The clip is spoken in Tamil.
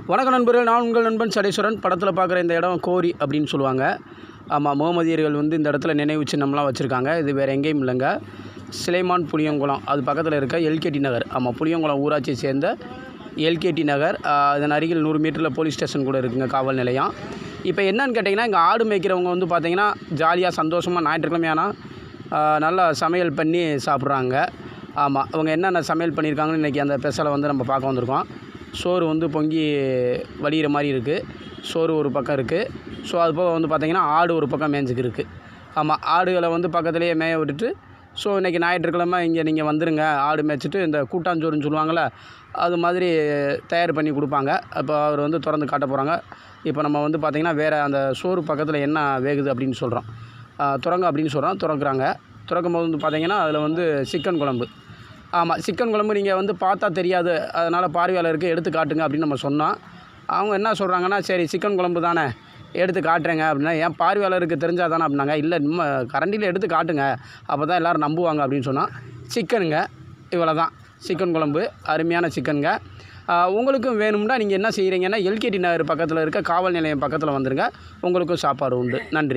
வணக்கம் நண்பர்கள், நான் உங்கள் நண்பன் சடீஸ்வரன். படத்தில் பார்க்குற இந்த இடம் கோரி அப்படின்னு சொல்லுவாங்க. ஆமாம், முகமதியர்கள் வந்து இந்த இடத்துல நினைவு சின்னம்லாம் வச்சுருக்காங்க. இது வேறு எங்கேயும் இல்லைங்க, சிலைமான் புளியங்குளம், அது பக்கத்தில் இருக்க எல்கேடி நகர். ஆமாம், புளியங்குளம் ஊராட்சியை சேர்ந்த எல்கேடி நகர். இதன் அருகில் 100 மீட்டரில் போலீஸ் ஸ்டேஷன் கூட இருக்குங்க, காவல் நிலையம். இப்போ என்னன்னு கேட்டிங்கன்னா, இங்கே ஆடு மேய்க்கிறவங்க வந்து பார்த்திங்கன்னா ஜாலியாக சந்தோஷமாக ஞாயிற்றுக்கிழமையானா நல்லா சமையல் பண்ணி சாப்பிட்றாங்க. ஆமாம், அவங்க என்னென்ன சமையல் பண்ணியிருக்காங்கன்னு இன்றைக்கி அந்த ஸ்பெஷலை வந்து நம்ம பார்க்க வந்திருக்கோம். சோறு வந்து பொங்கி வடிகிற மாதிரி இருக்குது. சோறு ஒரு பக்கம் இருக்குது. ஸோ அது போக வந்து பார்த்திங்கன்னா ஆடு ஒரு பக்கம் மேய்ஞ்சிக்கு இருக்குது. ஆமாம், ஆடுகளை வந்து பக்கத்துலேயே மேய விட்டுட்டு, ஸோ இன்றைக்கி ஞாயிற்றுக்கிழமை இங்கே நீங்கள் வந்துடுங்க, ஆடு மேய்ச்சிட்டு இந்த கூட்டாஞ்சோறுன்னு சொல்லுவாங்கள்ல, அது மாதிரி தயார் பண்ணி கொடுப்பாங்க. அப்போ அவர் வந்து திறந்து காட்ட போகிறாங்க. இப்போ நம்ம வந்து பார்த்திங்கன்னா வேறு அந்த சோறு பக்கத்தில் என்ன வேகுது அப்படின்னு சொல்கிறோம், திறங்க அப்படின்னு சொல்கிறோம். திறக்கிறாங்க. திறக்கும்போது வந்து பார்த்திங்கன்னா அதில் வந்து சிக்கன் குழம்பு. ஆமாம், சிக்கன் குழம்பு நீங்கள் வந்து பார்த்தா தெரியாது, அதனால் பார்வையாளருக்கு எடுத்து காட்டுங்க அப்படின்னு நம்ம சொன்னோம். அவங்க என்ன சொல்கிறாங்கன்னா, சரி சிக்கன் குழம்பு தானே எடுத்து காட்டுறேங்க அப்படின்னா, ஏன் பார்வையாளருக்கு தெரிஞ்சால் தானே அப்படின்னாங்க. இல்லை, நம்ம கரண்டியில் எடுத்து காட்டுங்க, அப்போ தான் எல்லோரும் நம்புவாங்க அப்படின்னு சொன்னால். சிக்கனுங்க, இவ்வளோ தான் சிக்கன் குழம்பு, அருமையான சிக்கனுங்க. உங்களுக்கும் வேணும்னா நீங்கள் என்ன செய்கிறீங்கன்னா, எல்கேடி நகர் பக்கத்தில் இருக்க காவல் நிலையம் பக்கத்தில் வந்துடுங்க, உங்களுக்கும் சாப்பாடு உண்டு. நன்றி.